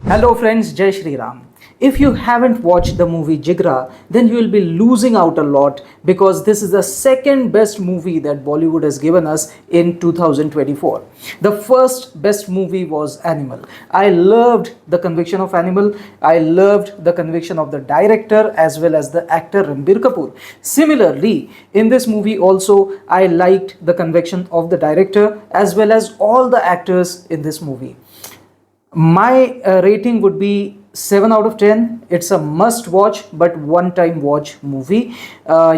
Hello friends, Jai Shri Ram. If you haven't watched the movie Jigra, then you will be losing out a lot because this is the second best movie that Bollywood has given us in 2024. The first best movie was Animal. I loved the conviction of Animal. I loved the conviction of the director as well as the actor Ranbir Kapoor. Similarly, in this movie also, I liked the conviction of the director as well as all the actors in this movie. My rating would be 7 out of 10. It's a must watch but one time watch movie.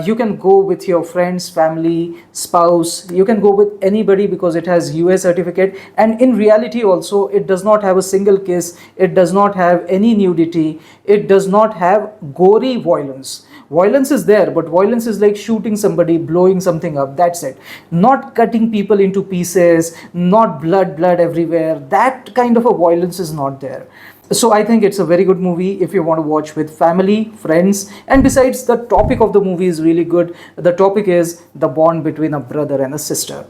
You can go with your friends, family, spouse. You can go with anybody because it has UA certificate, and in reality also it does not have a single kiss, it does not have any nudity, it does not have gory violence. Violence is there, but violence is like shooting somebody, blowing something up, that's it. Not cutting people into pieces, not blood everywhere. That kind of a violence is not there. So I think it's a very good movie if you want to watch with family, friends, and besides, the topic of the movie is really good. The topic is the bond between a brother and a sister.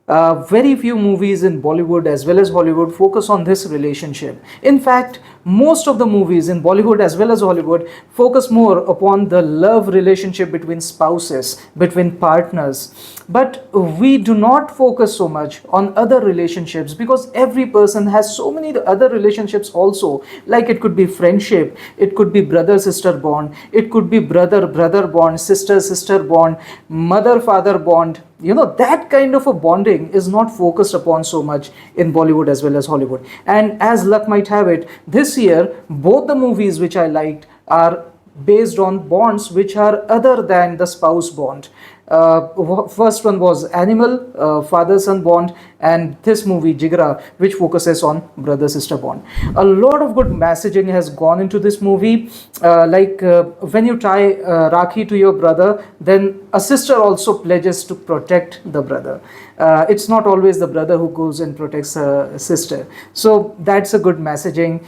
Very few movies in Bollywood as well as Hollywood focus on this relationship. In fact, most of the movies in Bollywood as well as Hollywood focus more upon the love relationship between spouses, between partners. But we do not focus so much on other relationships because every person has so many other relationships also. Like it could be friendship, it could be brother-sister bond, it could be brother-brother bond, sister-sister bond, mother-father bond. That kind of a bonding is not focused upon so much in Bollywood as well as Hollywood. And as luck might have it, this year both the movies which I liked are based on bonds which are other than the spouse bond. First one was Animal, father-son bond, and this movie Jigra, which focuses on brother-sister bond. A lot of good messaging has gone into this movie. When you tie Rakhi to your brother, then a sister also pledges to protect the brother. It's not always the brother who goes and protects a sister. So that's a good messaging.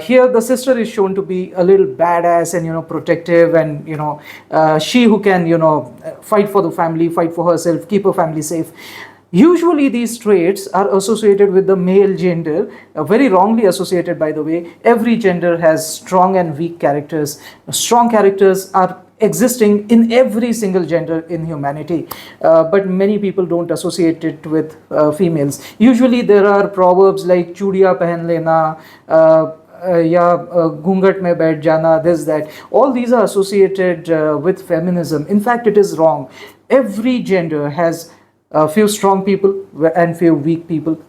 Here the sister is shown to be a little badass and protective, and she who can fight for the family, fight for herself, keep her family safe. Usually these traits are associated with the male gender, very wrongly associated, by the way. Every gender has strong and weak characters. Strong characters are existing in every single gender in humanity, but many people don't associate it with females. Usually there are proverbs like chudiya pehen lena, घूंघट में बैठ जाना, this that. All these are associated with feminism. In fact, it is wrong. Every gender has a few strong people and few weak people.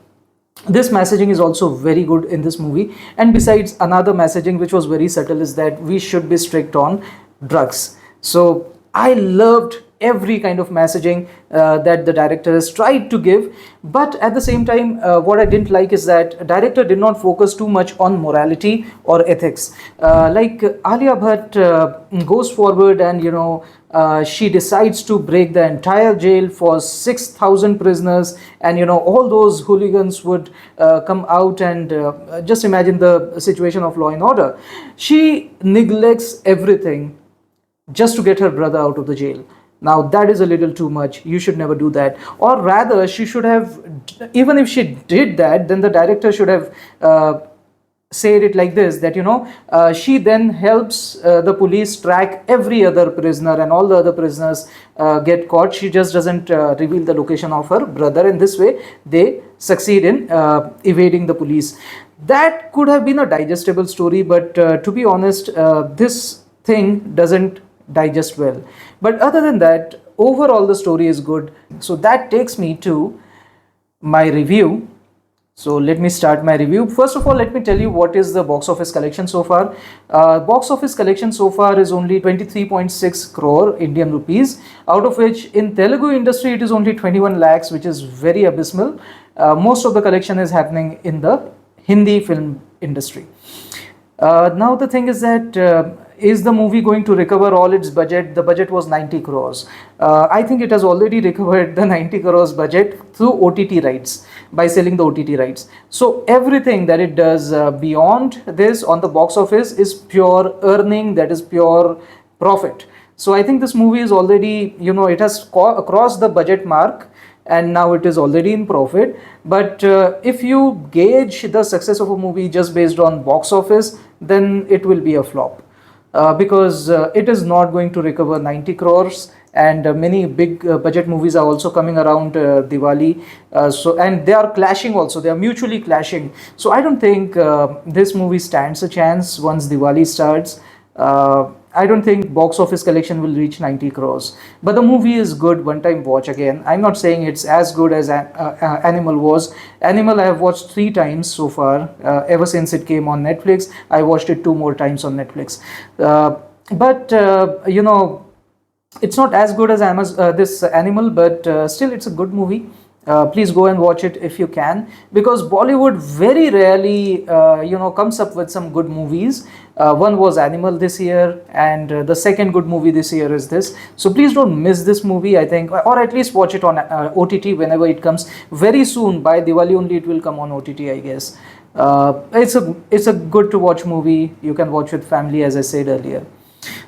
This messaging is also very good in this movie. And besides, another messaging which was very subtle is that we should be strict on drugs. So I loved every kind of messaging that the director has tried to give, but at the same time, what I didn't like is that director did not focus too much on morality or ethics. Like Alia Bhatt goes forward and she decides to break the entire jail for 6,000 prisoners, and all those hooligans would come out, and just imagine the situation of law and order. She neglects everything just to get her brother out of the jail. Now that is a little too much. You should never do that. Or rather, she should have, even if she did that, then the director should have said it like this, that she then helps the police track every other prisoner, and all the other prisoners get caught. She just doesn't reveal the location of her brother, and this way they succeed in evading the police. That could have been a digestible story, but to be honest, this thing doesn't digest well. But other than that, overall the story is good. So that takes me to my review. So let me start my review. First of all, let me tell you what is the box office collection so far. Box office collection so far is only 23.6 crore Indian rupees, out of which in Telugu industry it is only 21 lakhs, which is very abysmal. Most of the collection is happening in the Hindi film industry. Now the thing is that is the movie going to recover all its budget? The budget was 90 crores. I think it has already recovered the 90 crores budget through OTT rights, by selling the OTT rights. So everything that it does beyond this on the box office is pure earning, that is pure profit. So I think this movie is already, it has crossed the budget mark. and now it is already in profit. But if you gauge the success of a movie just based on box office, then it will be a flop. Because it is not going to recover 90 crores, and many big budget movies are also coming around Diwali, and they are clashing also, they are mutually clashing. So I don't think this movie stands a chance once Diwali starts. I don't think box office collection will reach 90 crores, but the movie is good, one time watch again. I'm not saying it's as good as Animal was. Animal I have watched 3 times so far, ever since it came on Netflix. I watched it 2 more times on Netflix. But it's not as good as this Animal, but still it's a good movie. Please go and watch it if you can, because Bollywood very rarely comes up with some good movies. One was Animal this year, and the second good movie this year is this. So please don't miss this movie, I think, or at least watch it on OTT whenever it comes. Very soon, by Diwali only it will come on OTT, I guess. It's a good to watch movie. You can watch with family, as I said earlier.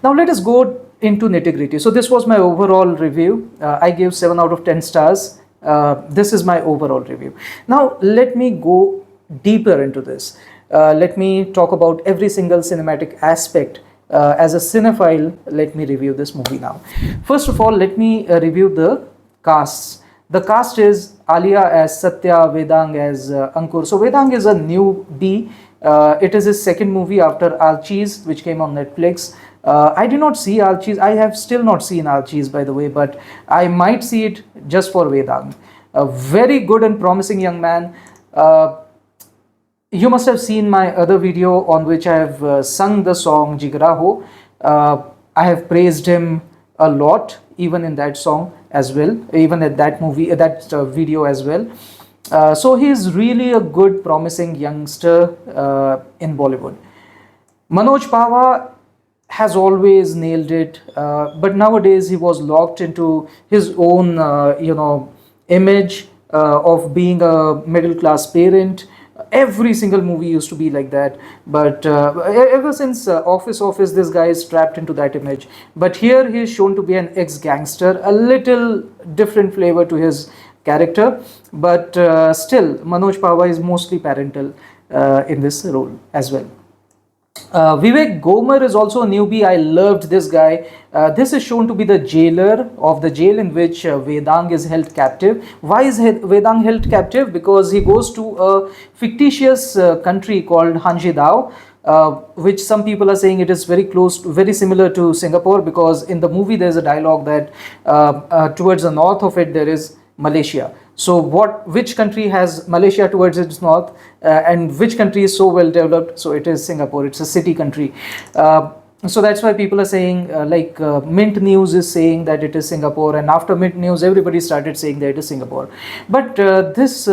Now let us go into nitty-gritty. So this was my overall review. I gave 7 out of 10 stars. This is my overall review. Now let me go deeper into this. Let me talk about every single cinematic aspect. As a cinephile, let me review this movie now. First of all, let me review the casts. The cast is Alia as Satya, Vedang as Ankur. So Vedang is a newbie. It is his second movie after Archies, which came on Netflix. I did not see Archies. I have still not seen Archies, by the way, but I might see it just for Vedang. A very good and promising young man. You must have seen my other video on which I have sung the song Jigra Ho. I have praised him a lot, even in that song as well, even at that movie, that video as well. So he is really a good, promising youngster in Bollywood. Manoj Pahwa has always nailed it, but nowadays he was locked into his own, image of being a middle class parent. Every single movie used to be like that, but ever since Office, this guy is trapped into that image. But here he is shown to be an ex-gangster, a little different flavor to his character, but still Manoj Pahwa is mostly parental in this role as well. Vivek Gomer is also a newbie. I loved this guy. This is shown to be the jailer of the jail in which Vedang is held captive. Why is Vedang held captive? Because he goes to a fictitious country called Hanjidao, which some people are saying it is very similar to Singapore, because in the movie there's a dialogue that towards the north of it there is Malaysia. So which country has Malaysia towards its north, and which country is so well developed? So it is Singapore. It's a city country. So that's why people are saying, Mint News is saying that it is Singapore, and after Mint News everybody started saying that it is Singapore. But this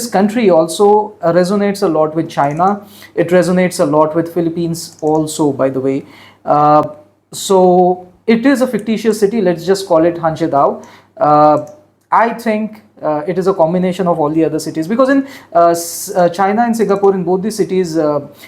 country also resonates a lot with China. It resonates a lot with Philippines also, by the way. So it is a fictitious city. Let's just call it Hanjidao. I think it is a combination of all the other cities, because in China and Singapore, in both these cities,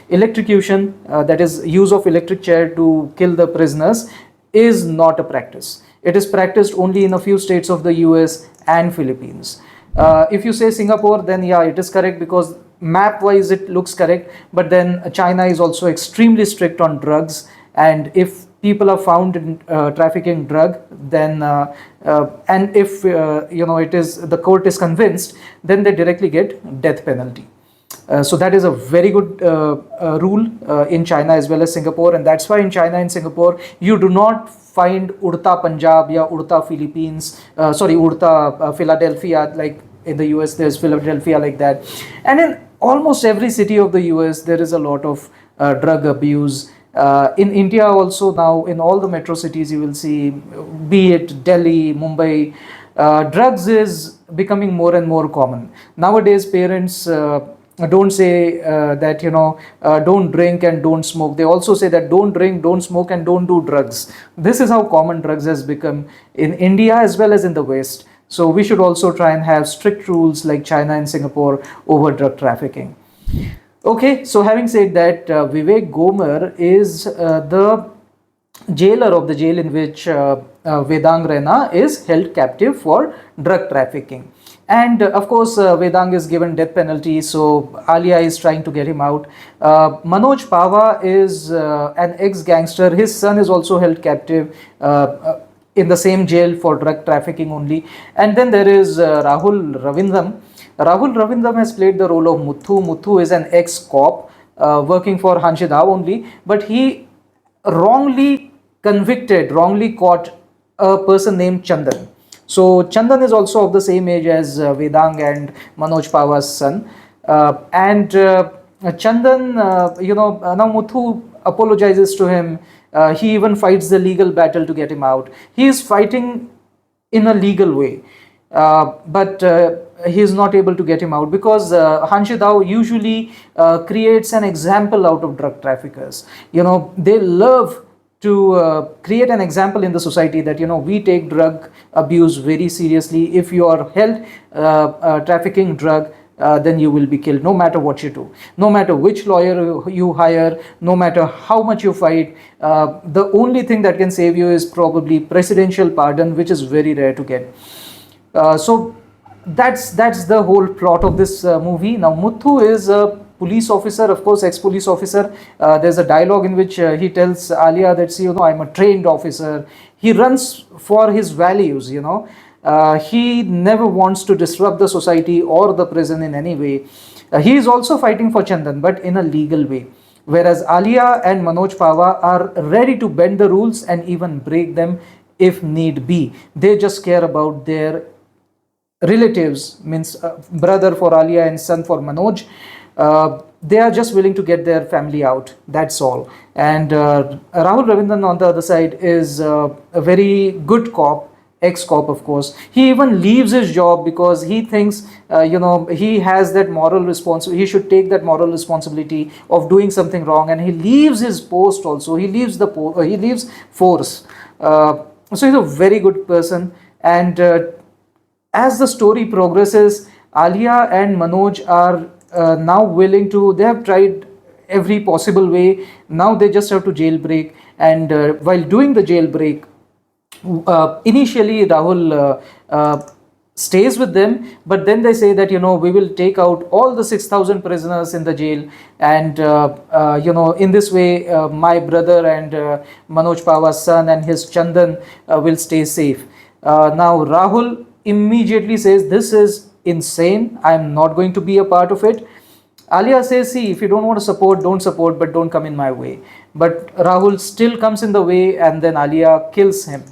electrocution, that is use of electric chair to kill the prisoners, is not a practice. It is practiced only in a few states of the US and Philippines. If you say Singapore, then yeah, it is correct, because map wise it looks correct, but then China is also extremely strict on drugs, and if people are found in trafficking drug, then and if it is, the court is convinced, then they directly get death penalty. So that is a very good rule in China as well as Singapore, and that's why in China and Singapore you do not find Urta Punjab ya Urta Philippines, Urta Philadelphia, like in the US there's Philadelphia like that. And in almost every city of the US there is a lot of drug abuse. In India also, now in all the metro cities you will see, be it Delhi, Mumbai, drugs is becoming more and more common. Nowadays parents don't say that don't drink and don't smoke. They also say that don't drink, don't smoke, and don't do drugs. This is how common drugs has become in India as well as in the West. So we should also try and have strict rules like China and Singapore over drug trafficking. Okay, so having said that, Vivek Gomer is the jailer of the jail in which Vedang Rena is held captive for drug trafficking. And of course, Vedang is given death penalty, so Alia is trying to get him out. Manoj Pava is an ex-gangster. His son is also held captive in the same jail for drug trafficking only. And then there is Rahul Ravindram. Rahul Ravindram has played the role of Muthu. Muthu is an ex-cop working for Hanshidhav only, but he wrongly convicted, wrongly caught a person named Chandan. So Chandan is also of the same age as Vedang and Manoj Pava's son. And Chandan, now Muthu apologizes to him. He even fights the legal battle to get him out. He is fighting in a legal way. But he is not able to get him out because Hanshidao usually creates an example out of drug traffickers. They love to create an example in the society that we take drug abuse very seriously. If you are held trafficking drug, then you will be killed, no matter what you do, no matter which lawyer you hire, no matter how much you fight. The only thing that can save you is probably presidential pardon, which is very rare to get. So that's the whole plot of this movie. Now Muthu is a police officer, of course, ex-police officer. There's a dialogue in which he tells Alia that, see, I'm a trained officer. He runs for his values. He never wants to disrupt the society or the prison in any way. He is also fighting for Chandan, but in a legal way. Whereas Alia and Manoj Pava are ready to bend the rules and even break them if need be. They just care about their relatives, means brother for Alia and son for Manoj. They are just willing to get their family out, that's all. And Rahul Ravindran on the other side is a very good cop, ex-cop, of course. He even leaves his job because he thinks he has that moral responsibility. He should take that moral responsibility of doing something wrong, and he leaves his post also. He leaves he leaves force. So he's a very good person. And as the story progresses, Alia and Manoj are now willing to, they have tried every possible way. Now they just have to jailbreak. And while doing the jailbreak, initially Rahul stays with them, but then they say that we will take out all the 6,000 prisoners in the jail, and in this way my brother and Manoj Pava's son and his Chandan will stay safe. Now Rahul immediately says, this is insane, I am not going to be a part of it. Alia says, see, if you don't want to support, don't support, but don't come in my way. But Rahul still comes in the way, and then Alia kills him.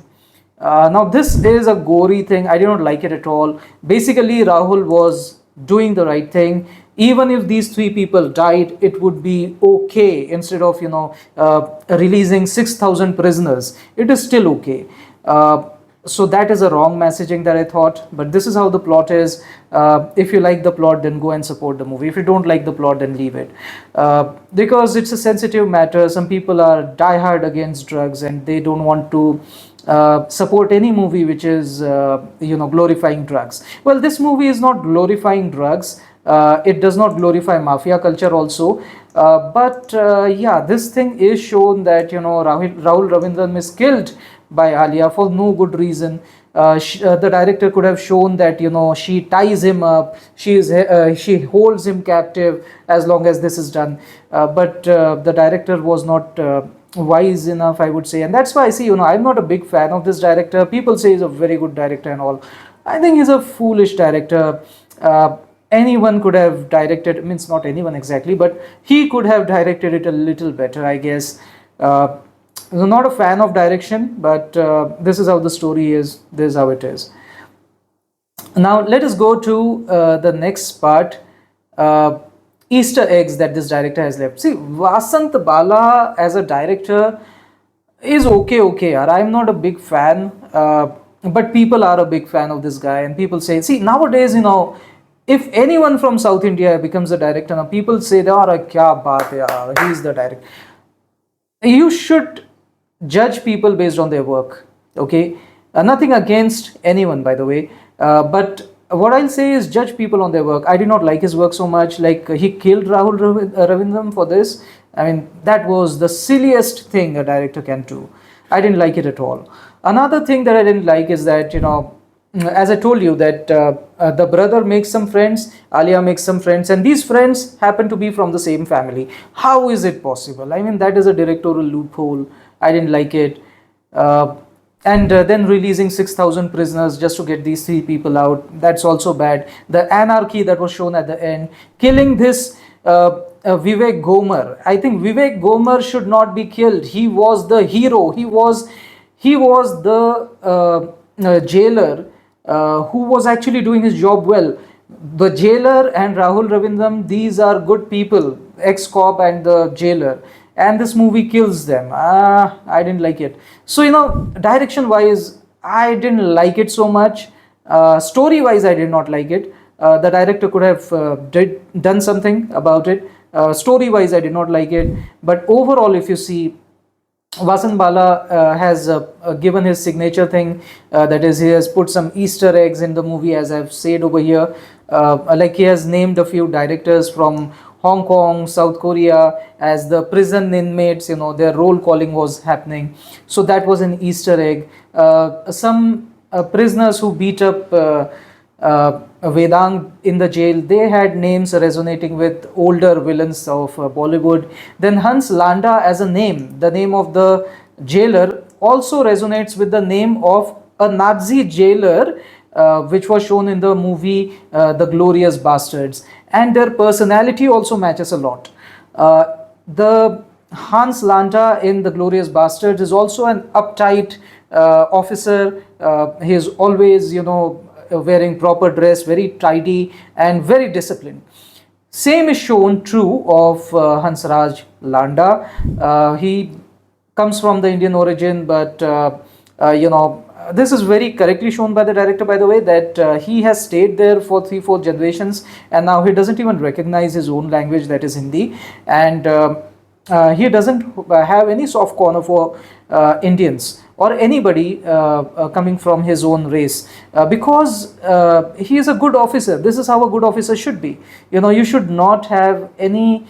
Now this is a gory thing. I did not like it at all. Basically Rahul was doing the right thing. Even if these 3 people died, it would be okay. Instead of releasing 6,000 prisoners, it is still okay. So that is a wrong messaging that I thought, but this is how the plot is. If you like the plot, then go and support the movie. If you don't like the plot, then leave it, because it's a sensitive matter. Some people are diehard against drugs and they don't want to support any movie which is glorifying drugs. Well, this movie is not glorifying drugs. It does not glorify mafia culture also, but yeah, this thing is shown that Rahul Ravindran is killed by Alia for no good reason. The director could have shown that she ties him up, she holds him captive as long as this is done, but the director was not wise enough, I would say. And that's why I see, I'm not a big fan of this director. People say he's a very good director and all. I think he's a foolish director. Anyone could have directed, means not anyone exactly, but he could have directed it a little better, I guess. I'm not a fan of direction, but this is how the story is, this is how it is. Now let us go to the next part, Easter eggs that this director has left. See, Vasant Bala as a director is okay. I'm not a big fan, but people are a big fan of this guy, and people say, see, nowadays, if anyone from South India becomes a director, now people say, kya baat hai yaar, he's the director. You should judge people based on their work, okay? Nothing against anyone, by the way, but what I'll say is judge people on their work. I did not like his work so much. Like, he killed Rahul Ravindran for this. I mean, that was the silliest thing a director can do. I didn't like it at all. Another thing that I didn't like is that, as I told you, that the brother makes some friends, Alia makes some friends, and these friends happen to be from the same family. How is it possible? I mean, that is a directorial loophole. I didn't like it. Uh, and then releasing 6,000 prisoners just to get these three people out, that's also bad. The anarchy that was shown at the end, killing this Vivek Gomer. I think Vivek Gomer should not be killed. He was the hero. He was the jailer who was actually doing his job well. The jailer and Rahul Ravindram, these are good people, ex-cop and the jailer, and this movie kills them. I didn't like it. So, direction wise, I didn't like it so much. Story wise, I did not like it. The director could have done something about it. Story wise, I did not like it. But overall, if you see, Vasan Bala has given his signature thing, that is, he has put some Easter eggs in the movie, as I've said over here. Like he has named a few directors from Hong Kong, South Korea as the prison inmates, their roll calling was happening. So that was an Easter egg. Some prisoners who beat up Vedang in the jail, they had names resonating with older villains of Bollywood. Then Hans Landa as a name, the name of the jailer, also resonates with the name of a Nazi jailer, which was shown in the movie The Glorious Bastards, and their personality also matches a lot. The Hans Landa in The Glorious Bastards is also an uptight officer. He is always, wearing proper dress, very tidy and very disciplined. Same is shown true of Hansraj Landa. He comes from the Indian origin, but this is very correctly shown by the director, by the way, that he has stayed there for 3-4 generations, and now he doesn't even recognize his own language, that is Hindi, and he doesn't have any soft corner for Indians or anybody coming from his own race, because he is a good officer. This is how a good officer should be. You should not have any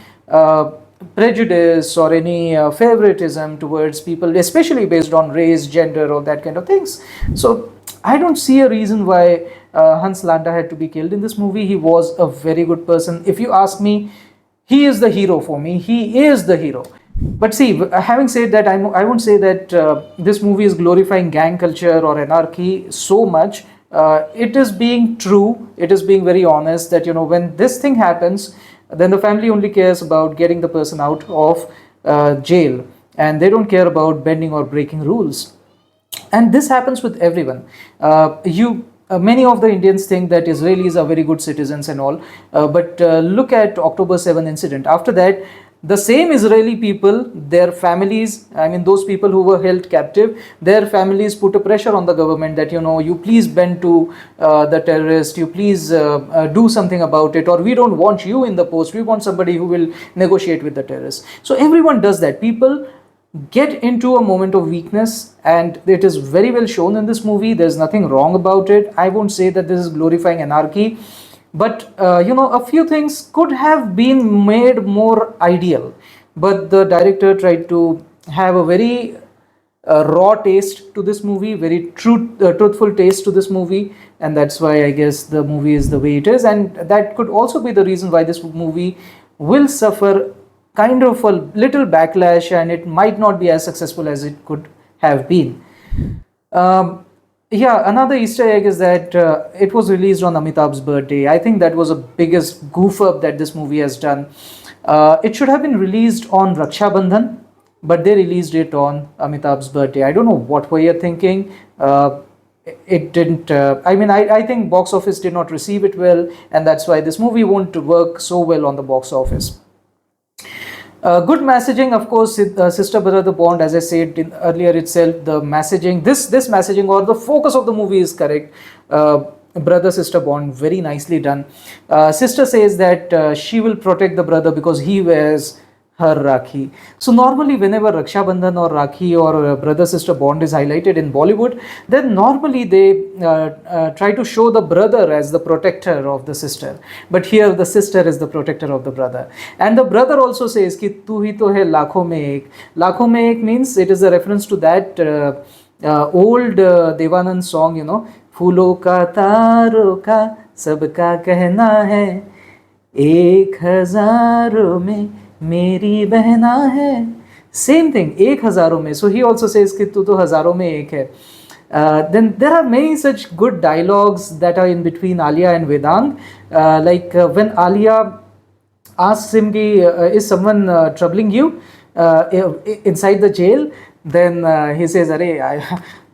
prejudice or any favoritism towards people, especially based on race, gender, or that kind of things. So I don't see a reason why Hans Landa had to be killed in this movie. He was a very good person. If you ask me, he is the hero for me. He is the hero. But see, having said that, I won't say that this movie is glorifying gang culture or anarchy so much. It is being true. It is being very honest that, when this thing happens, then the family only cares about getting the person out of jail, and they don't care about bending or breaking rules. And this happens with everyone. Many of the Indians think that Israelis are very good citizens and all, but look at October 7 incident. After that, the same Israeli people, their families, those people who were held captive, their families put a pressure on the government that, you please bend to the terrorist, you please do something about it, or we don't want you in the post, we want somebody who will negotiate with the terrorists. So everyone does that. People get into a moment of weakness, and it is very well shown in this movie. There's nothing wrong about it. I won't say that this is glorifying anarchy, but a few things could have been made more ideal, but the director tried to have a very raw taste to this movie, very truthful taste to this movie, and that's why I guess the movie is the way it is. And that could also be the reason why this movie will suffer kind of a little backlash, and it might not be as successful as it could have been. Another Easter egg is that it was released on Amitabh's birthday. I think that was the biggest goof up that this movie has done. It should have been released on Raksha Bandhan, but they released it on Amitabh's birthday. I don't know what were you thinking. It didn't. I think box office did not receive it well, and that's why this movie won't work so well on the box office. Good messaging, of course, sister brother bond, as I said earlier itself, the messaging, this messaging or the focus of the movie is correct. Brother sister bond, very nicely done. Sister says that she will protect the brother because he wears her Rakhi. So normally whenever Raksha Bandhan or Rakhi or brother sister bond is highlighted in Bollywood, then normally they try to show the brother as the protector of the sister. But here the sister is the protector of the brother. And the brother also says ki tu hi to hai lakhon mein ek. Lakhon mein ek means it is a reference to that old Devanand song, you know, फूलों का तारों का सबका कहना है, 1,000 में मेरी बहना है. Same thing, 1,000 में. So he also says कि तू तो हजारों में एक है. Then there are many such good dialogues that are in between Alia and Vedang. When Alia asks him, is someone troubling you inside the jail? Then he says,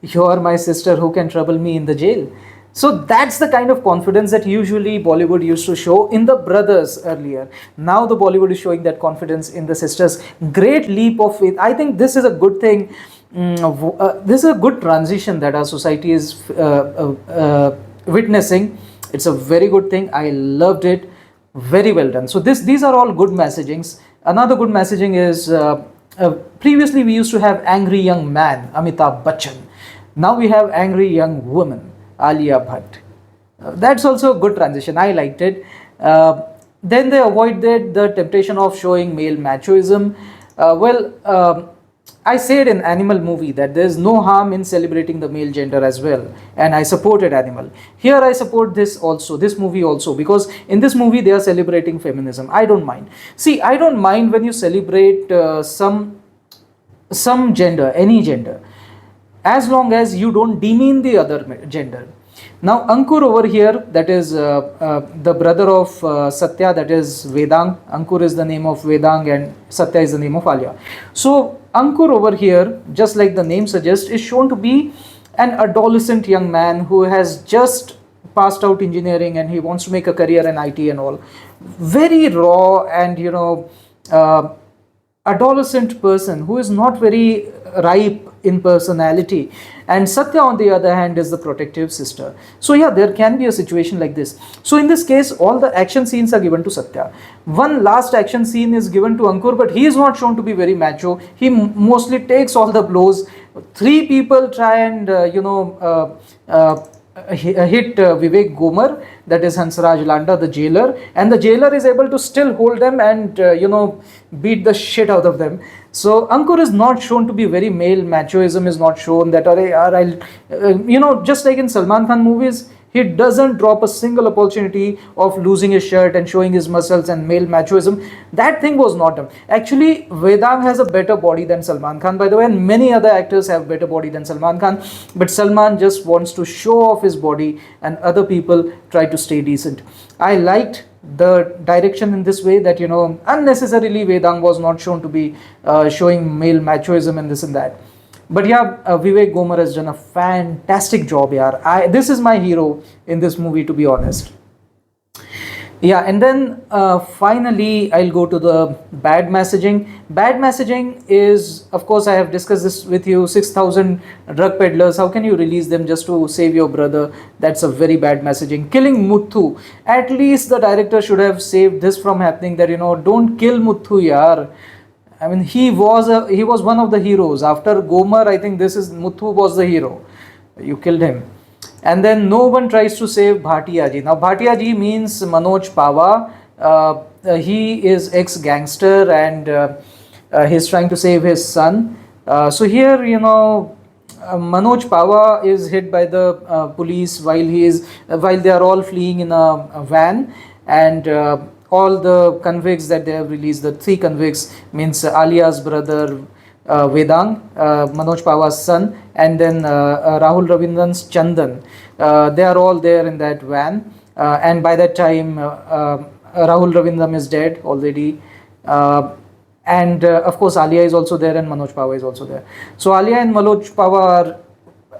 you are my sister, who can trouble me in the jail? So that's the kind of confidence that usually Bollywood used to show in the brothers earlier. Now the Bollywood is showing that confidence in the sisters. Great leap of faith. I think this is a good thing. This is a good transition that our society is witnessing. It's a very good thing. I loved it. Very well done. So these are all good messagings. Another good messaging is previously we used to have angry young man, Amitabh Bachchan. Now we have angry young woman, Alia Bhatt. That's also a good transition. I liked it. Then they avoided the temptation of showing male machoism. I said in Animal movie that there's no harm in celebrating the male gender as well, and I supported Animal. Here I support this movie also, because in this movie they are celebrating feminism. I don't mind. See, I don't mind when you celebrate some gender, any gender, as long as you don't demean the other gender. Now Ankur over here, that is the brother of Satya, that is Vedang. Ankur is the name of Vedang and Satya is the name of Alia. So Ankur over here, just like the name suggests, is shown to be an adolescent young man who has just passed out engineering and he wants to make a career in IT and all. Very raw and, you know, adolescent person who is not very ripe in personality. And Satya on the other hand is the protective sister. So yeah, there can be a situation like this. So in this case, all the action scenes are given to Satya. One last action scene is given to Ankur, but he is not shown to be very macho. He mostly takes all the blows. 3 people try and hit Vivek Gomer, that is Hansraj Landa, the jailer, and the jailer is able to still hold them and beat the shit out of them. So Ankur is not shown to be very male. Machoism is not shown. That just like in Salman Khan movies, he doesn't drop a single opportunity of losing his shirt and showing his muscles and male machoism. That thing was not done. Actually, Vedang has a better body than Salman Khan, by the way, and many other actors have better body than Salman Khan. But Salman just wants to show off his body and other people try to stay decent. I liked the direction in this way that, unnecessarily Vedang was not shown to be showing male machoism and this and that. But yeah, Vivek Gomer has done a fantastic job. This is my hero in this movie, to be honest. Yeah, and then finally I'll go to the bad messaging. Bad messaging is, of course, I have discussed this with you, 6,000 drug peddlers. How can you release them just to save your brother? That's a very bad messaging. Killing Muthu. At least the director should have saved this from happening, that, don't kill Muthu, yaar. I mean, he was one of the heroes. After Gomer, I think Muthu was the hero. You killed him. And then no one tries to save Bhatia ji. Now Bhatia ji means Manoj Pawa. He is ex-gangster and he's trying to save his son. So here, Manoj Pawa is hit by the police while they are all fleeing in a van, and all the convicts that they have released, the 3 convicts, means Alia's brother Vedang, Manoj Pawa's son, and then Rahul Ravindran's Chandan. They are all there in that van, and by that time Rahul Ravindran is dead already, and of course Alia is also there and Manoj Pawa is also there. So Alia and Manoj Pawa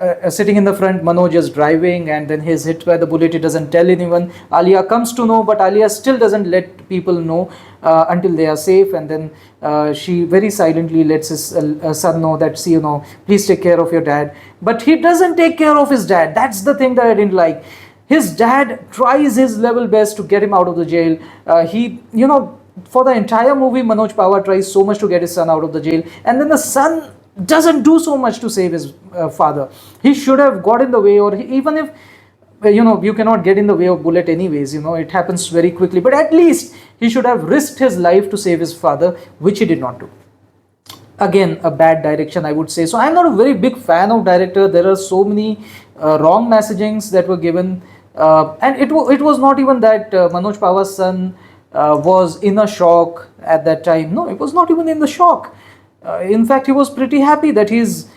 are sitting in the front. Manoj is driving and then he's hit by the bullet. He doesn't tell anyone. Alia comes to know, but Alia still doesn't let people know until they are safe, and then she very silently lets his son know that, see, please take care of your dad. But he doesn't take care of his dad. That's the thing that I didn't like. His dad tries his level best to get him out of the jail. He for the entire movie, Manoj Pawar tries so much to get his son out of the jail, and then the son doesn't do so much to save his father. He should have got in the way, or even if you cannot get in the way of bullet anyways, it happens very quickly, but at least he should have risked his life to save his father, which he did not do. Again, a bad direction, I would say. So I'm not a very big fan of director. There are so many wrong messagings that were given, and it was not even that Manoj Pawar's son was in a shock at that time. No, it was not even in the shock. In fact, he was pretty happy that he's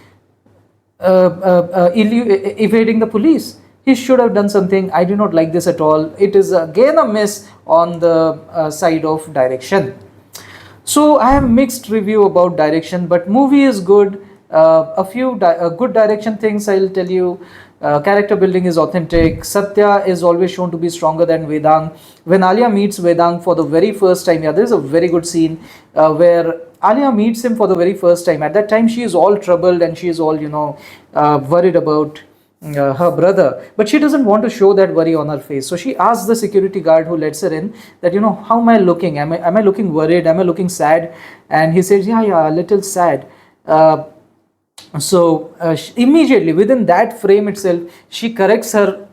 evading the police. He should have done something. I do not like this at all. It is again a miss on the side of direction. So I have mixed review about direction, but movie is good. A few good direction things I'll tell you. Character building is authentic. Satya is always shown to be stronger than Vedang. When Alia meets Vedang for the very first time, yeah, there's a very good scene where Alia meets him for the very first time. At that time, she is all troubled and she is all, worried about her brother, but she doesn't want to show that worry on her face. So she asks the security guard who lets her in that, how am I looking? Am I looking worried? Am I looking sad? And he says, yeah, a little sad. So immediately within that frame itself, she corrects her,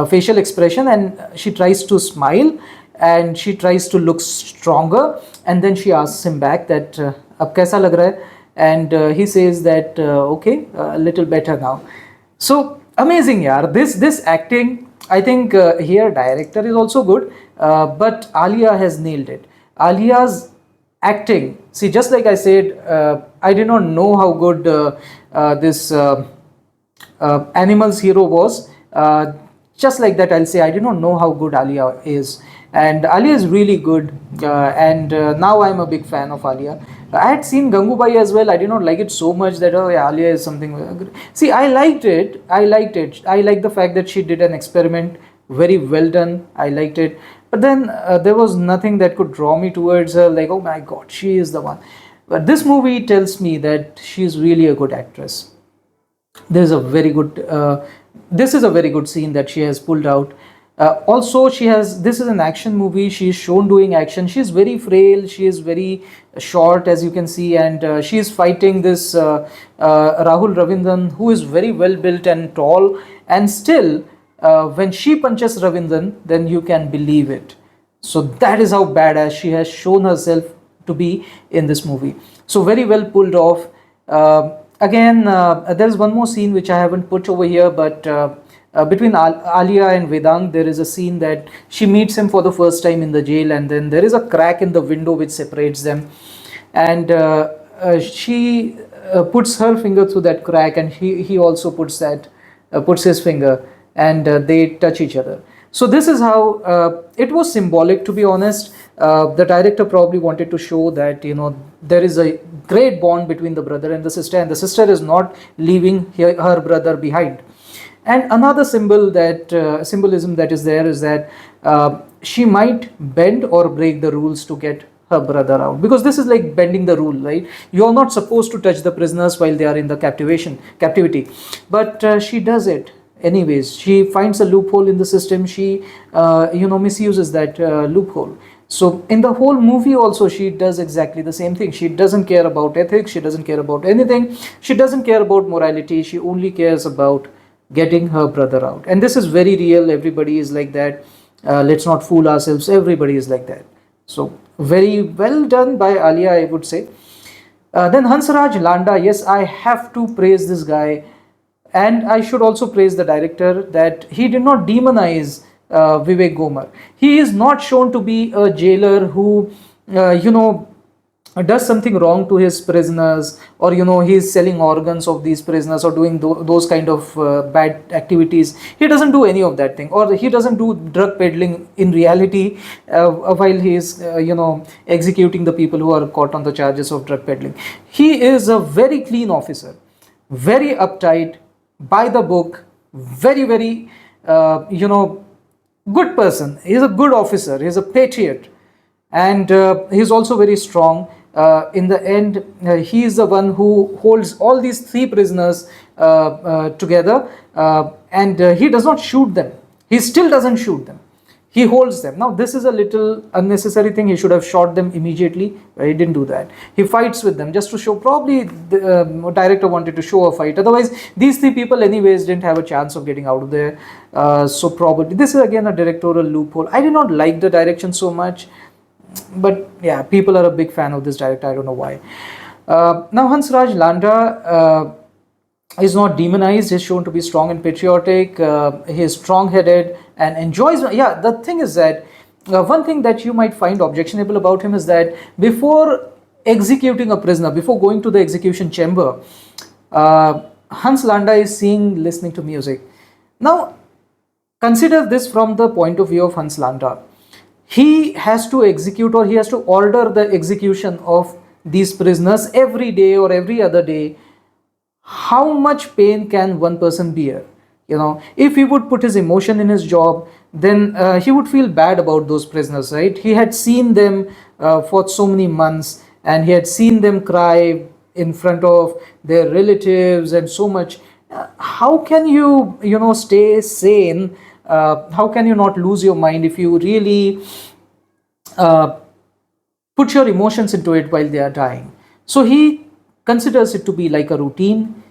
facial expression, and she tries to smile and she tries to look stronger. And then she asks him back that, "Ab kaisa lag raha hai?" And he says that okay, a little better now. So amazing, yaar. This acting, I think here director is also good, but Alia has nailed it. Alia's acting, see, just like I said, I did not know how good this Animals hero was. Just like that, I'll say I did not know how good Alia is, and Alia is really good, and now I'm a big fan of Alia. I had seen Gangubai as well. I did not like it so much that, oh yeah, Alia is something. See, I liked it. I liked the fact that she did an experiment. Very well done. I liked it. But then there was nothing that could draw me towards her. Like, oh my God, she is the one. But this movie tells me that she is really a good actress. There's a very good. This is a very good scene that she has pulled out. Also, this is an action movie. She is shown doing action. She is very frail. She is very short, as you can see, and she is fighting this Rahul Ravindran, who is very well built and tall. And still, when she punches Ravindran, then you can believe it. So that is how badass she has shown herself to be in this movie. So very well pulled off. Again, there's one more scene which I haven't put over here, but between Alia and Vedang, there is a scene that she meets him for the first time in the jail, and then there is a crack in the window which separates them, and she puts her finger through that crack, and he also puts his finger, and they touch each other. So this is how it was symbolic, to be honest. The director probably wanted to show that there is a great bond between the brother and the sister is not leaving her brother behind. And another symbolism that is there is that she might bend or break the rules to get her brother out, because this is like bending the rule, right? You're not supposed to touch the prisoners while they are in the captivity, but she does it anyways. She finds a loophole in the system. She misuses that loophole. So in the whole movie also, she does exactly the same thing. She doesn't care about ethics. She doesn't care about anything. She doesn't care about morality. She only cares about getting her brother out. And this is very real. Everybody is like that. Let's not fool ourselves. Everybody is like that. So very well done by Alia, I would say. Then Hansraj Landa, yes, I have to praise this guy. And I should also praise the director that he did not demonize Vivek Gomar. He is not shown to be a jailer who, does something wrong to his prisoners, or he is selling organs of these prisoners, or doing those kind of bad activities. He doesn't do any of that thing, or he doesn't do drug peddling in reality while he is executing the people who are caught on the charges of drug peddling. He is a very clean officer, very uptight, by the book, very, very good person. He is a good officer. He is a patriot, and he is also very strong. In the end, he is the one who holds all these three prisoners together, and he does not shoot them. He still doesn't shoot them. He holds them. Now this is a little unnecessary thing. He should have shot them immediately. He didn't do that. He fights with them just to show, probably the director wanted to show a fight. Otherwise these three people anyways didn't have a chance of getting out of there. So probably this is again a directorial loophole. I did not like the direction so much, but yeah, people are a big fan of this director. I don't know why. Now Hansraj Landa is not demonized. He's shown to be strong and patriotic. He is strong-headed and enjoys. Yeah, the thing is that one thing that you might find objectionable about him is that before executing a prisoner, before going to the execution chamber, Hans Landa is listening to music. Now, consider this from the point of view of Hans Landa. He has to execute, or he has to order the execution of these prisoners every day or every other day. How much pain can one person bear? If he would put his emotion in his job, then he would feel bad about those prisoners, right? He had seen them for so many months, and he had seen them cry in front of their relatives and so much. How can you, stay sane? How can you not lose your mind if you really put your emotions into it while they are dying? So he considers it to be like a routine,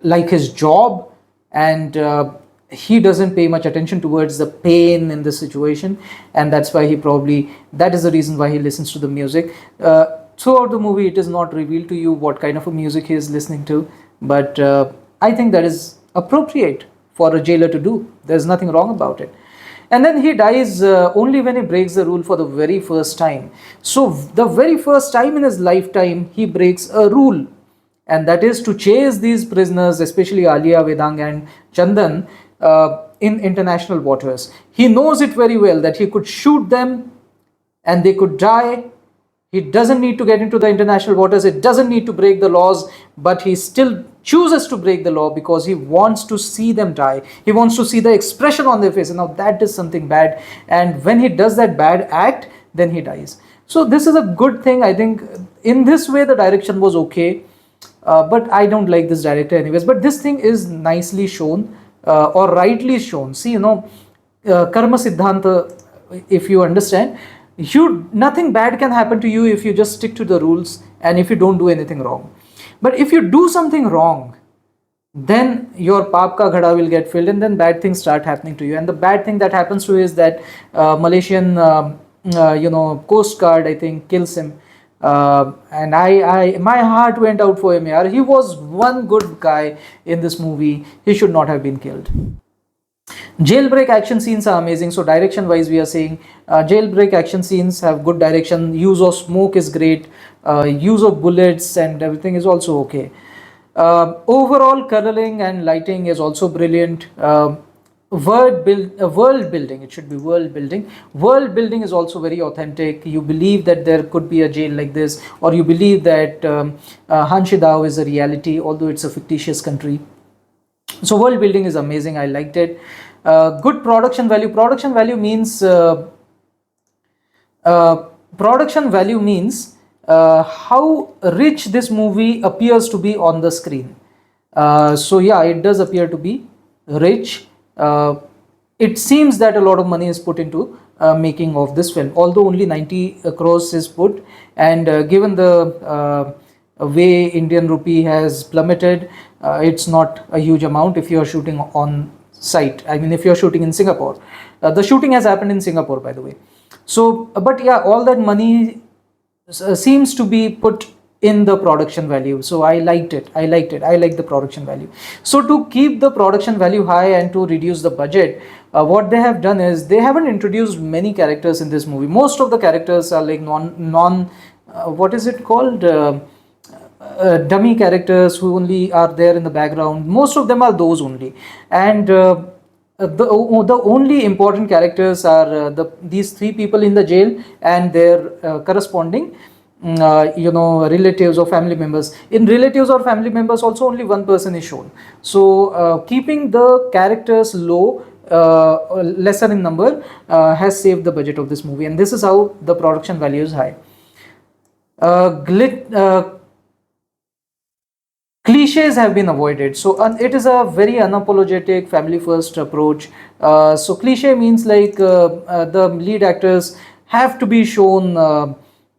like his job, and he doesn't pay much attention towards the pain in the situation, and that's why that is the reason why he listens to the music. Throughout the movie, it is not revealed to you what kind of a music he is listening to, but I think that is appropriate for a jailer to do. There's nothing wrong about it. And then he dies only when he breaks the rule for the very first time. So the very first time in his lifetime, he breaks a rule, and that is to chase these prisoners, especially Alia, Vedang and Chandan, in international waters. He knows it very well that he could shoot them and they could die. He doesn't need to get into the international waters. It doesn't need to break the laws, but he still chooses to break the law because he wants to see them die. He wants to see the expression on their face. And now that is something bad. And when he does that bad act, then he dies. So this is a good thing. I think in this way, the direction was okay. But I don't like this director anyways. But this thing is nicely shown or rightly shown. See, Karma Siddhanta, if you understand, nothing bad can happen to you if you just stick to the rules and if you don't do anything wrong. But if you do something wrong, then your paap ka ghada will get filled, and then bad things start happening to you. And the bad thing that happens to you is that Malaysian Coast Guard, I think, kills him. And my heart went out for him. Yaar. He was one good guy in this movie. He should not have been killed. Jailbreak action scenes are amazing. So direction wise, we are saying jailbreak action scenes have good direction. Use of smoke is great. Use of bullets and everything is also okay. Overall coloring and lighting is also brilliant. World building, it should be world building is also very authentic. You believe that there could be a jail like this, or you believe that Hanshidao is a reality, although it's a fictitious country. So world building is amazing. I liked it. Good production value. Production value means how rich this movie appears to be on the screen. So yeah, it does appear to be rich. It seems that a lot of money is put into making of this film, although only 90 crores is put, and given the way Indian rupee has plummeted, it's not a huge amount if you are shooting on site. I mean, if you are shooting in Singapore, the shooting has happened in Singapore, by the way. So, but yeah, all that money seems to be put in the production value. So I liked it. I like the production value. So to keep the production value high and to reduce the budget, what they have done is they haven't introduced many characters in this movie. Most of the characters are like what is it called? Dummy characters who only are there in the background. Most of them are those only, and the only important characters are these three people in the jail and their corresponding relatives or family members. In relatives or family members also only one person is shown. So keeping the characters low, lesser in number, has saved the budget of this movie, and this is how the production value is high. Cliches have been avoided. So it is a very unapologetic family first approach. So cliche means like the lead actors have to be shown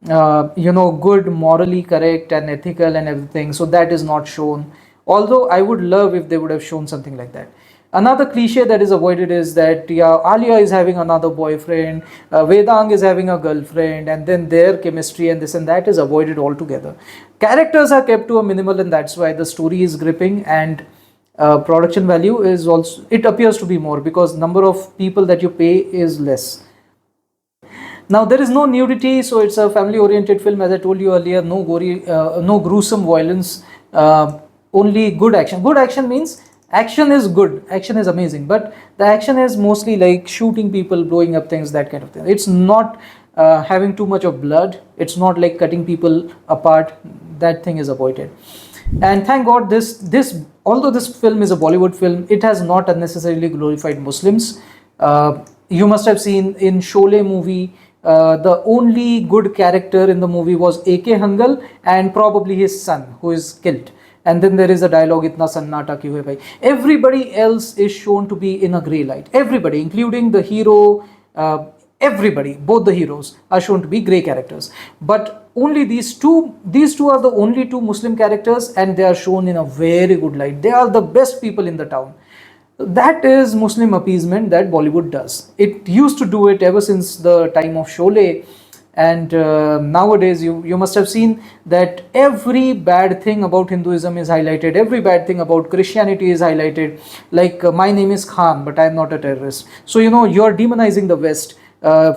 good, morally correct and ethical and everything. So that is not shown, although I would love if they would have shown something like that. Another cliche that is avoided is that, yeah, Alia is having another boyfriend, Vedang is having a girlfriend, and then their chemistry and this and that is avoided altogether. Characters are kept to a minimal, and that's why the story is gripping, and production value is also, it appears to be more because number of people that you pay is less. Now there is no nudity, so it's a family-oriented film. As I told you earlier, no gory, no gruesome violence, only good action. Good action means action is good, action is amazing, but the action is mostly like shooting people, blowing up things, that kind of thing. It's not having too much of blood. It's not like cutting people apart. That thing is avoided. And thank God, this although this film is a Bollywood film, it has not unnecessarily glorified Muslims. You must have seen in Sholay movie, the only good character in the movie was A.K. Hangal and probably his son, who is killed. And then there is a dialogue, "Itna sannata kyun hai bhai?" Everybody else is shown to be in a grey light. Everybody, including the hero, everybody, both the heroes are shown to be grey characters. But only these two are the only two Muslim characters, and they are shown in a very good light. They are the best people in the town. That is Muslim appeasement that Bollywood does. It used to do it ever since the time of Sholay. And nowadays you must have seen that every bad thing about Hinduism is highlighted, every bad thing about Christianity is highlighted, like my name is Khan but I am not a terrorist. So you are demonizing the West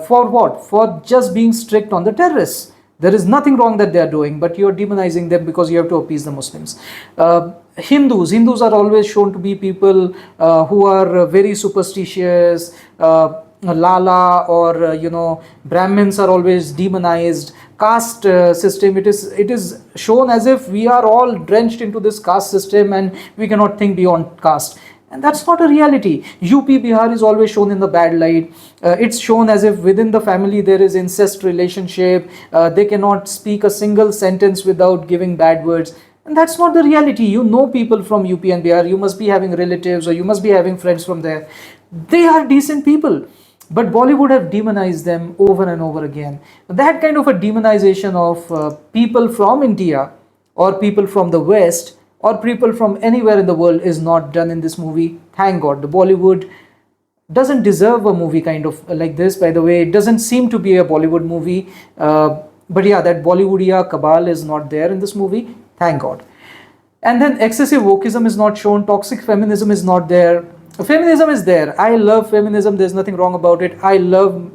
for what? For just being strict on the terrorists. There is nothing wrong that they are doing, but you are demonizing them because you have to appease the Muslims. Hindus are always shown to be people who are very superstitious. Lala or Brahmins are always demonized. Caste system, it is shown as if we are all drenched into this caste system and we cannot think beyond caste, and that's not a reality. UP Bihar is always shown in the bad light. It's shown as if within the family there is incest relationship. They cannot speak a single sentence without giving bad words, and that's not the reality. People from UP and Bihar, you must be having relatives or you must be having friends from there. They are decent people. But Bollywood have demonized them over and over again. That kind of a demonization of people from India or people from the West or people from anywhere in the world is not done in this movie. Thank God. The Bollywood doesn't deserve a movie kind of like this. By the way, it doesn't seem to be a Bollywood movie. But yeah, that Bollywoodia cabal is not there in this movie. Thank God. And then excessive wokeism is not shown. Toxic feminism is not there. Feminism is there. I love feminism. There's nothing wrong about it. I love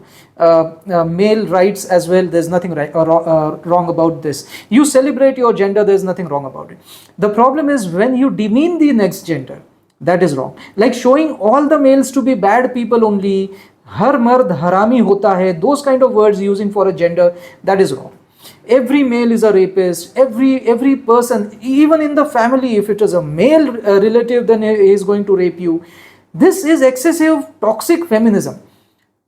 male rights as well. There's nothing wrong about this. You celebrate your gender. There's nothing wrong about it. The problem is when you demean the next gender. That is wrong. Like showing all the males to be bad people only. Har mard harami hota hai. Those kind of words using for a gender. That is wrong. Every male is a rapist. Every person, even in the family, if it is a male relative, then he is going to rape you. This is excessive toxic feminism.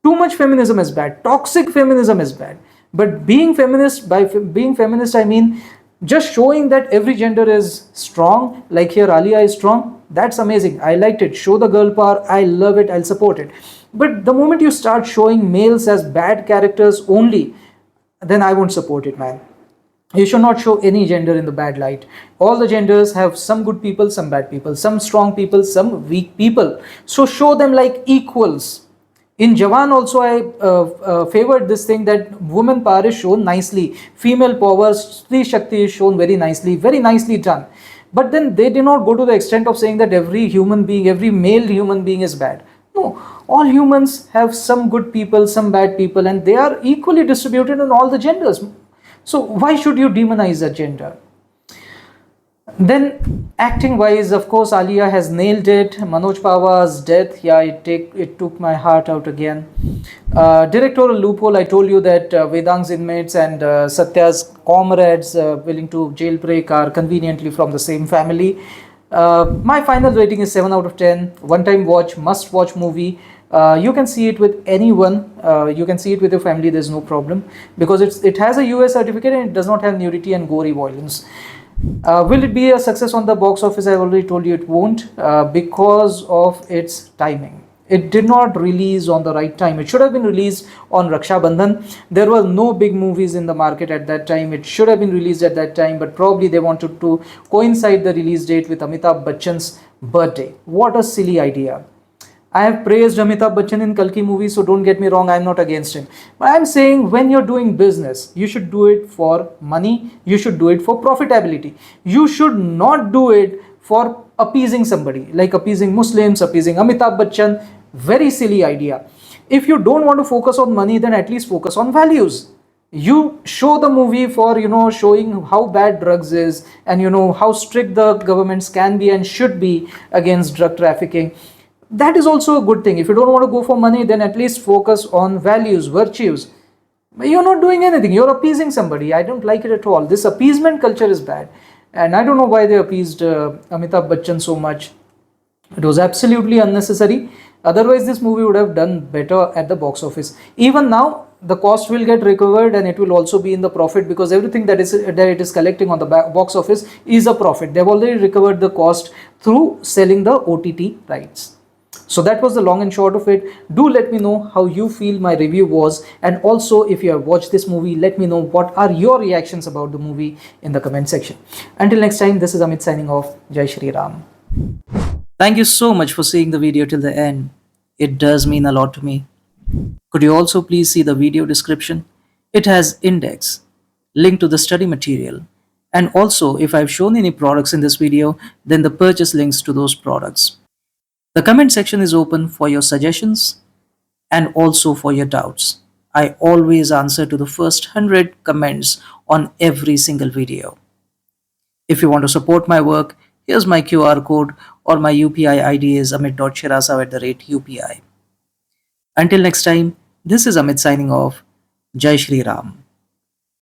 Too much feminism is bad. Toxic feminism is bad. But being feminist, by being feminist, I mean just showing that every gender is strong. Like here, Alia is strong. That's amazing. I liked it. Show the girl power. I love it. I'll support it. But the moment you start showing males as bad characters only, then I won't support it, man. You should not show any gender in the bad light. All the genders have some good people, some bad people, some strong people, some weak people. So show them like equals. In Jawan also I favored this thing that woman power is shown nicely. Female power, Sri Shakti is shown very nicely done. But then they did not go to the extent of saying that every human being, every male human being is bad. No, all humans have some good people, some bad people, and they are equally distributed in all the genders. So why should you demonize a gender? Then acting wise, of course, Alia has nailed it. Manoj Pawa's death, yeah, it took my heart out again. Directorial loophole, I told you that Vedang's inmates and Satya's comrades willing to jailbreak are conveniently from the same family. My final rating is 7 out of 10. One time watch, must watch movie. You can see it with anyone. You can see it with your family. There's no problem because it has a US certificate and it does not have nudity and gory violence. Will it be a success on the box office? I already told you it won't, because of its timing. It did not release on the right time. It should have been released on Raksha Bandhan. There were no big movies in the market at that time. It should have been released at that time, but probably they wanted to coincide the release date with Amitabh Bachchan's birthday. What a silly idea. I have praised Amitabh Bachchan in Kalki movie, so don't get me wrong, I'm not against him. But I'm saying when you're doing business, you should do it for money, you should do it for profitability. You should not do it for appeasing somebody, like appeasing Muslims, appeasing Amitabh Bachchan. Very silly idea. If you don't want to focus on money, then at least focus on values. You show the movie for, showing how bad drugs is, and how strict the governments can be and should be against drug trafficking. That is also a good thing. If you don't want to go for money, then at least focus on values, virtues. But you're not doing anything, you're appeasing somebody. I don't like it at all. This appeasement culture is bad, and I don't know why they appeased Amitabh Bachchan so much. It was absolutely unnecessary. Otherwise, this movie would have done better at the box office. Even now, the cost will get recovered and it will also be in the profit, because everything that it is collecting on the box office is a profit. They've already recovered the cost through selling the OTT rights. So that was the long and short of it. Do let me know how you feel my review was, and also if you have watched this movie, let me know what are your reactions about the movie in the comment section. Until next time, this is Amit signing off. Jai Shri Ram. Thank you so much for seeing the video till the end. It does mean a lot to me. Could you also please see the video description? It has index, link to the study material, and also if I've shown any products in this video, then the purchase links to those products. The comment section is open for your suggestions and also for your doubts. I always answer to the first 100 comments on every single video. If you want to support my work, here's my QR code, or my UPI ID is amit.shirasao@UPI. Until next time, this is Amit signing off. Jai Shri Ram.